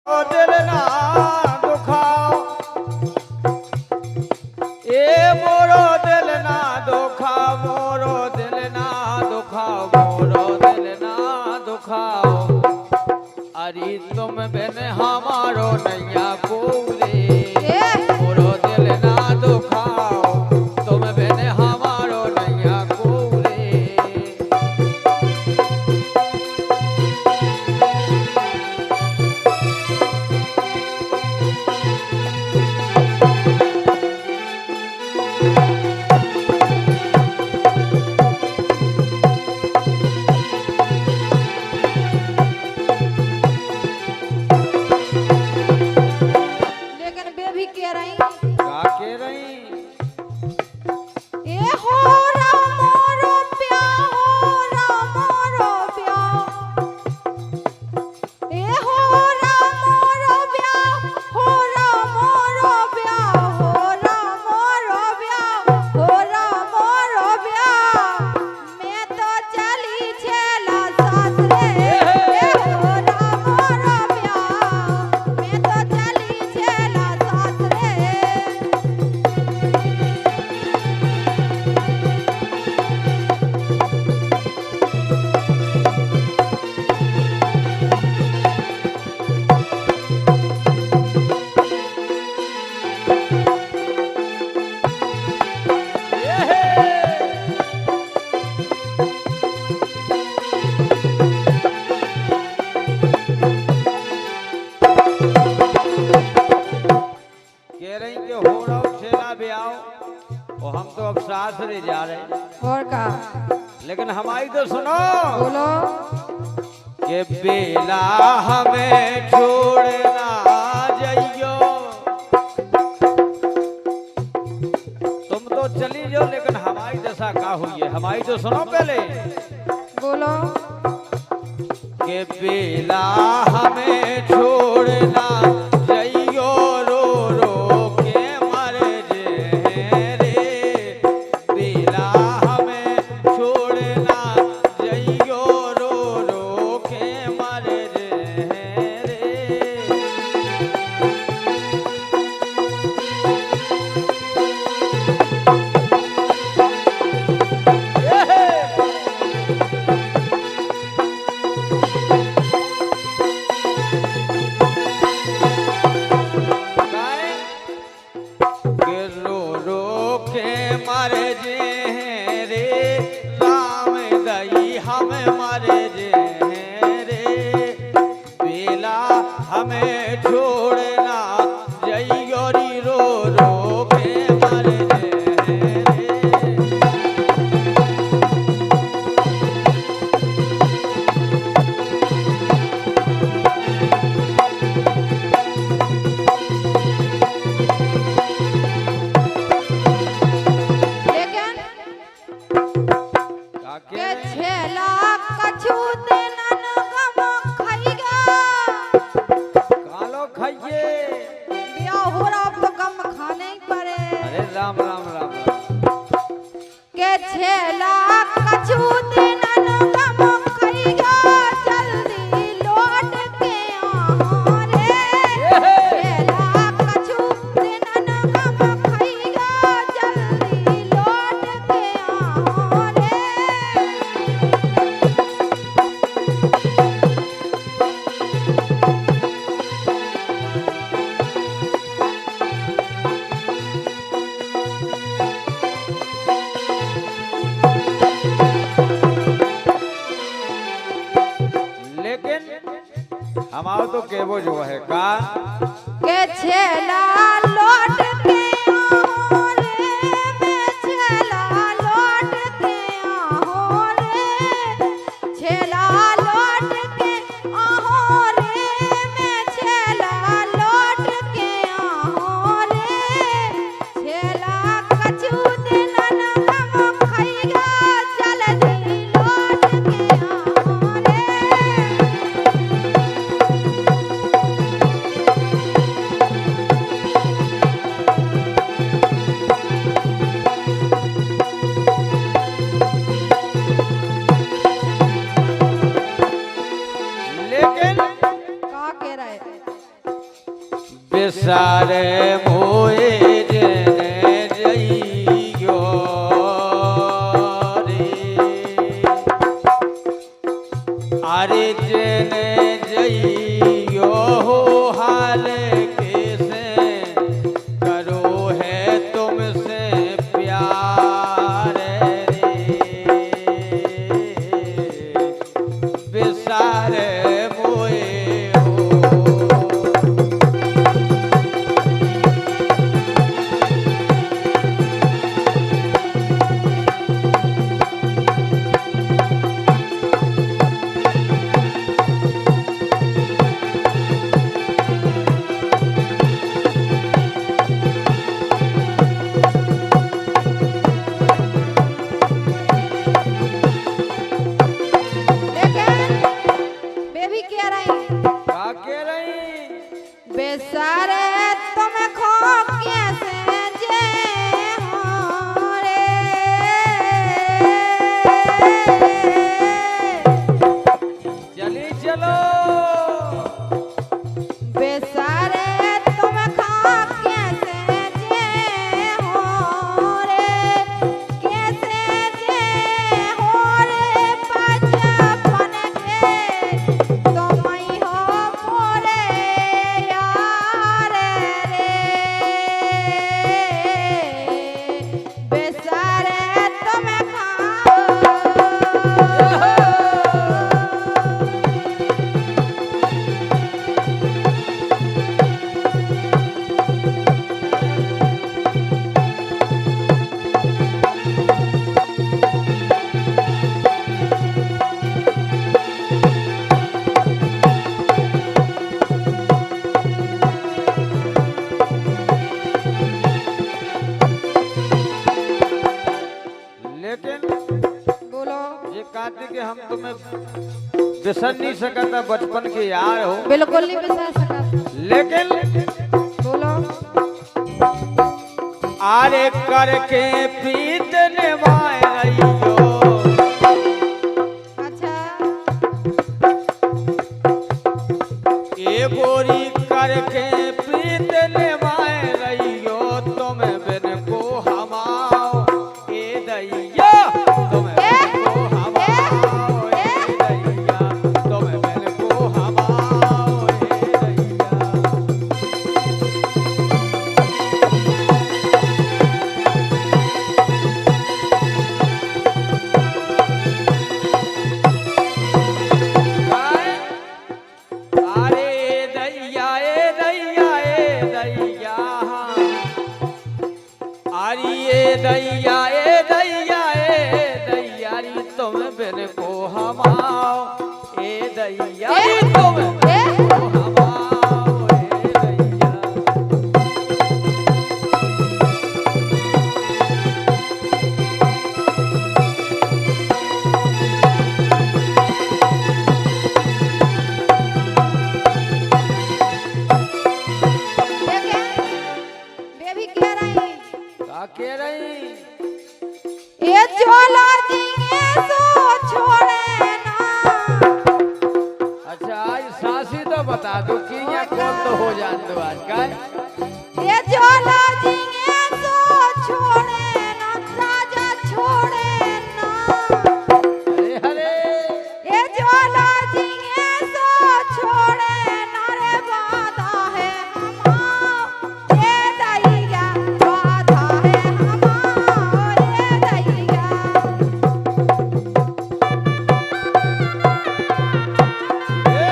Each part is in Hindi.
दिल ना दुखाओ ए मोरो दिल ना दुखाओ मोरो दिल ना दुखाओ मोरो दिल ना दुखाओ अरे तुम बिन हमारो नैया पूरे मोरो दिल ना दुखाओ तुम बिन हमारो नैया पूरे हम तो अब सासरे जा रहे हैं और का लेकिन हमारी तो सुनो बोलो कि बेला हमें छोड़ना जाइयो तुम तो चली जाओ लेकिन हमारी दशा क्या हुई है हमारी तो सुनो पहले बोलो कि बेला हमें छोड़ना जाइयो रो रो के मर जे रे बेला हमें छोड़ना जाइयो रो रो के मर जे रे मर जे रे राम दई हम मर जे रे बेला हमें छोड़ना जइयो री रो रो के मर जे रे के छेला कछु दिनन गम खइगा कालो खाइए बिया हो रहा अब तो गम खाने ही पड़े अरे राम राम राम राम के छेला कछु दिनन गम खइगा जल्दी लौट के आ रे छेला कछु दिनन गम खइगा जल्दी लौट के आ रे लेकिन हमारा तो केवो जो है का के छेला लौट के आओ रे मैं छेला लौट के आओ रे छेला लौट के आओ रे मैं छेला लौट के आओ रे छेला कछु दिनन गम खइगा जल्दी लौट के आओ रे बेसारे मोए जेने जइयो रे अरे जेने जइयो हो हाल कैसे करो है तुमसे प्यार रे बेसारे मोए लेकिन बेबी कह रही का कह रही बेसारे तुम खो कैसे जे हो रे चली चलो बेसारे तुम खो कैसे जे हो रे कैसे जे हो रे बचपन के तुम ही हो मोरे यार रे बेसारे तुम खो लेकिन बोलो ये कहते कि हम तुम्हें बिसर नहीं सकता बचपन के यार हो बिल्कुल नहीं बिसर सका लेकिन बोलो आरे करके प्रीत निभाए रहियो अच्छा ए गोरी करके प्रीत निभाए रहियो तुम बिन को हमाओ ए दैया तुम बिन को हमाओ ए दैया तुम बिन को हमाओ ए दैया अरे दैया ए दैया ए दैया अरे ए दैया ए दैया ए दैया री तुम बिन को हमाओ ए दैया री तुम बिन को हमाओ ए दैया लेकिन बेबी कह रही का कह रही ये झोला जिए सो छोड़े ना अच्छा आज सासी तो बता दो कि यहाँ कौन तो हो जान दो आज का ये झोला जिए सो छोड़े ना राजा छोड़े ना अरे अरे ये झोला जिए सो छोड़े ना रे बाधा है हमार ये दैया बाधा है हमार ये दैया ए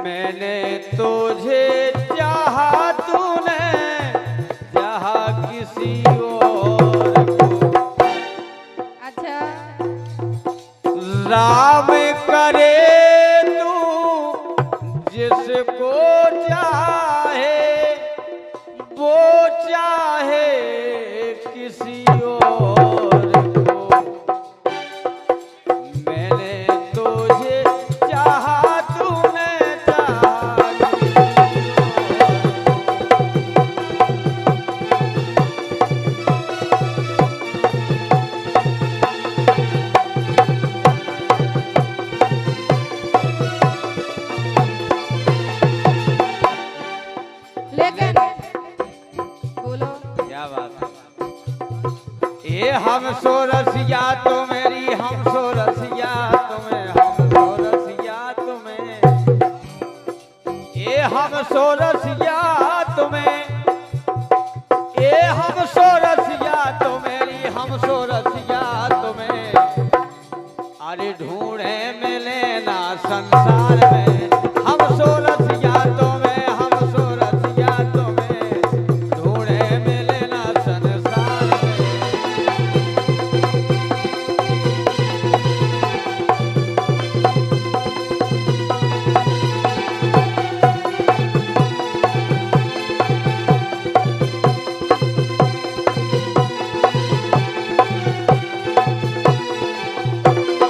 मैंने तुझे चाहा तूने चाहा किसी और को। अच्छा राम करे तू जिसको चाहे वो चाहे किसी और को। मैंने तुझे चाहा तूने चाहा किसी और को। लेकिन बोलो क्या बात है। ये हम सो रसिया तो मेरी हम सो रसिया तुम्हें हम सो रसिया तुम्हें ये हम सो रसिया तुम्हें ये हम सो रसिया तो मेरी हम सो रसिया तुम्हें। अरे ढूंढे मिले ना संसार में हम सो रसिया तुम्हें हम सो रसिया तुम्हें। ढूंढे मिले ना संसार में।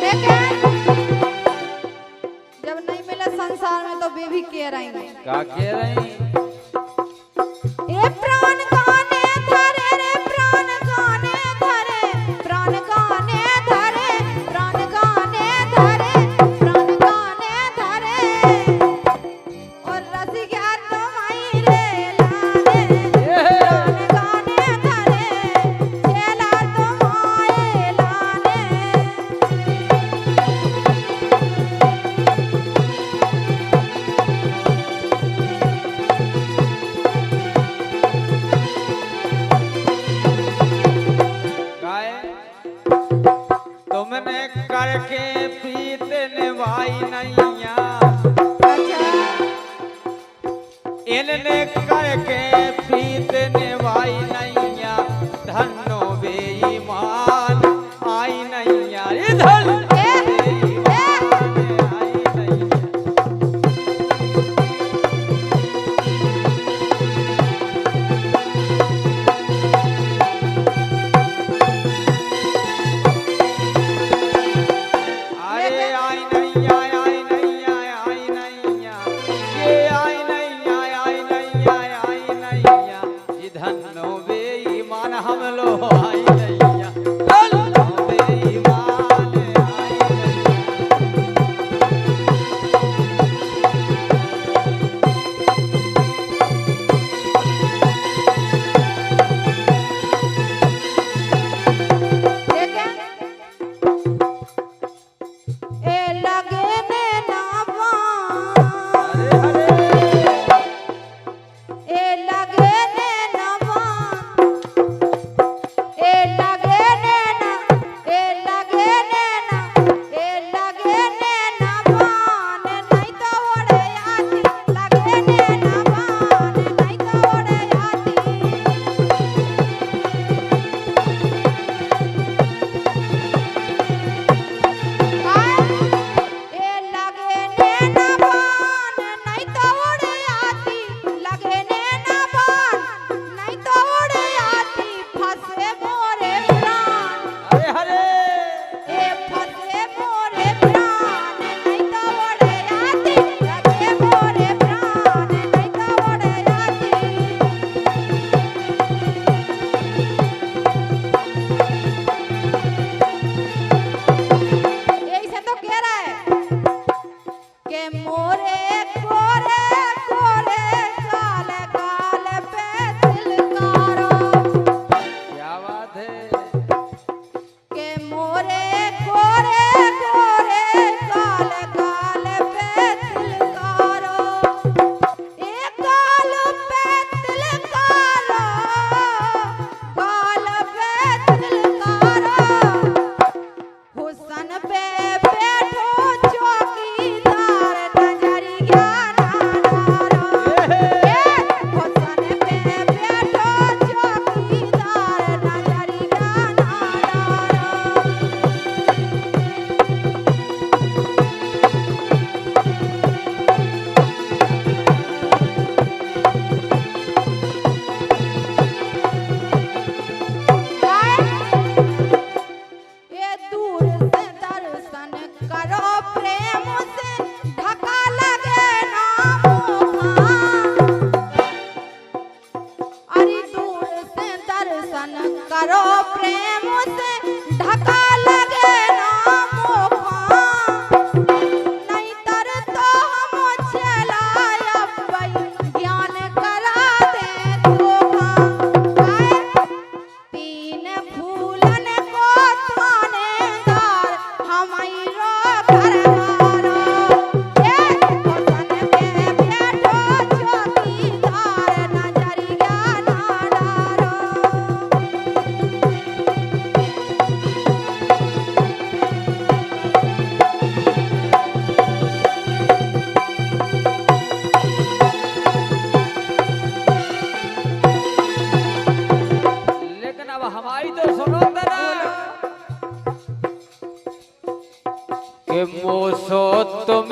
लेकिन जब नहीं मिले संसार में तो वे भी कह रही हैं क्या कह रही ए प्राण गाने धरे रे प्राण गाने धरे प्राण गाने धरे प्राण गाने धरे प्राण गाने धरे और रसिया तुम्हारी रे लाने प्राण गाने धरे चेला तुम्हारे लाने। गाय तुमने करके पीते निभाई नैया अच्छा इनने करके पीते निभाई नैया। धन्नो बेईमान आई नैया इधर बेईमान आई नैया। अरे आई नैया आई नैया आई नैया ये आई नैया आई नैया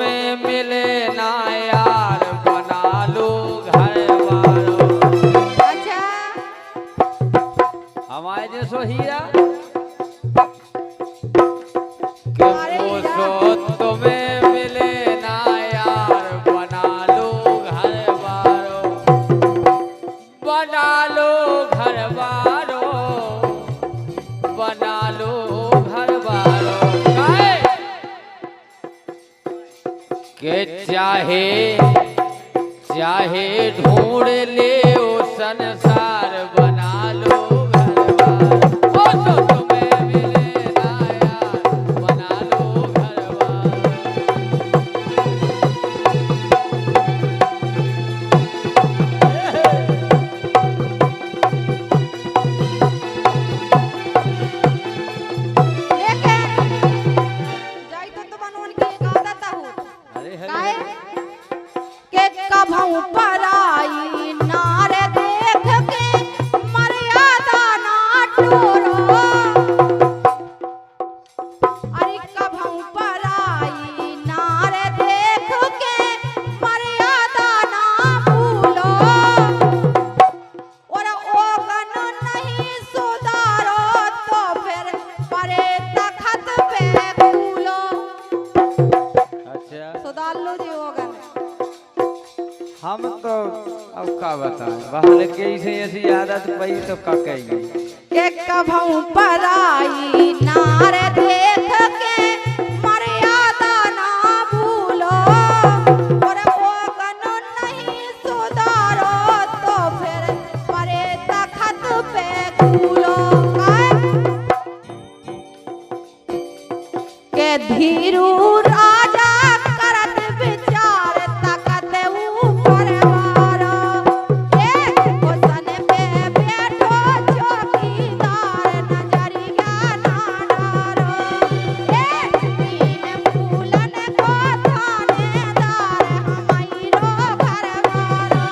तुम्हें मिले ना यार बना लो घर वालों। अच्छा हमारे जैसो हीरा अरे वो हीरा। सो तुम्हें मिले ना यार बना लो घर वालों। बना लो घर वालों। बना लो घर वालों। काहे के चाहे चाहे ढूंढ ले ओ संसार बना लो घर वालों। ओ तो तुम्हें मिले ना यार बना लो घर वालों। लेकिन जाई तो बनवन के गा देता हूँ अरे काहे के कभऊ पराई नार देख के मर्यादा ना टोरो। अरे कभऊ पराई नार देख के मर्यादा ना भूलो। और ओगन नहीं सुधारो तो फिर परे तखत पे कूलो। अच्छा सुधार लो जी ओगन। हम तो अब का बताएं बाहर के ऐसे ऐसी आदत पई तो का कहेंगे। के कभऊ पराई नार देख के मर्यादा ना भूलो। और ओगन नहीं सुधारो तो फिर परे तखत पे कूलो। के धीरू राजा करत विचार तकत ऊपर वारो। एक ओसन पे बैठो चौकीदार नजरिया ना डारो। एक तीन फूलन को थानेदार हमैरो घरवारो।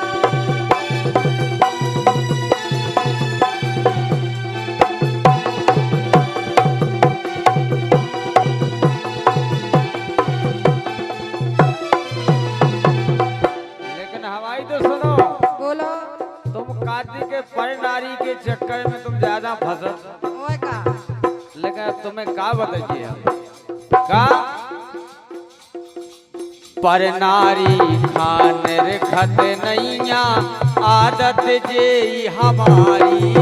लेकिन हमारी तो सुनो बोलो तुम काजी के पर नारी के चक्कर में तुम ज्यादा फंसत। ओए का लेकिन अब तुम्हें का बताइए हम का पर नारी खान रखत नैया आदत जे हमारी।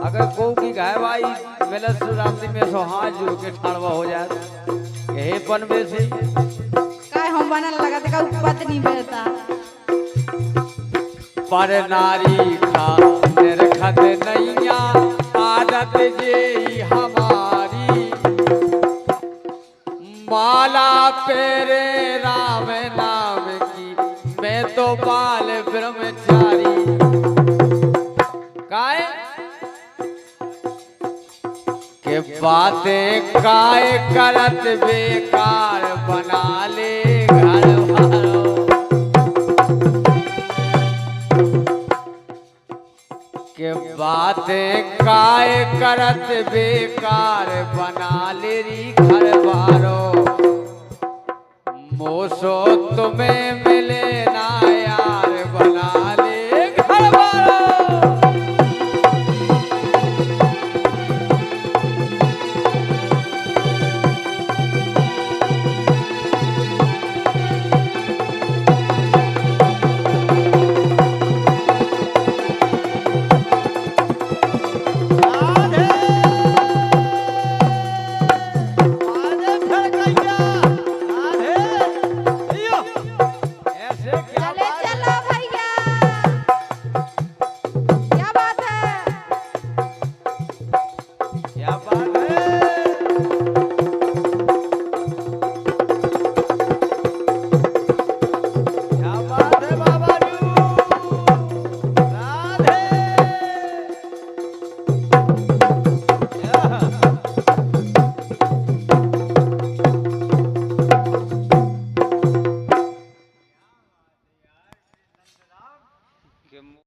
अगर को की गाय भाई मिलत सुरामती में सोहाज जो के ठाड़वा हो जाए हे पन में से काय हम बनल लगा देखा उपत नहीं बेटा। पर नारी खान रखत नैया आदत जे हमारी। माला पेरे राम नाम की मैं तो बाल ब्रह्मचारी। काय के बातें काय करत बेकार बना ले घर वालों। के बातें काय करत बेकार बना ले री घर वालों। मोसो तुम्हें मिले ना यार बना ले घर वालों। राधे राधे फिर कैया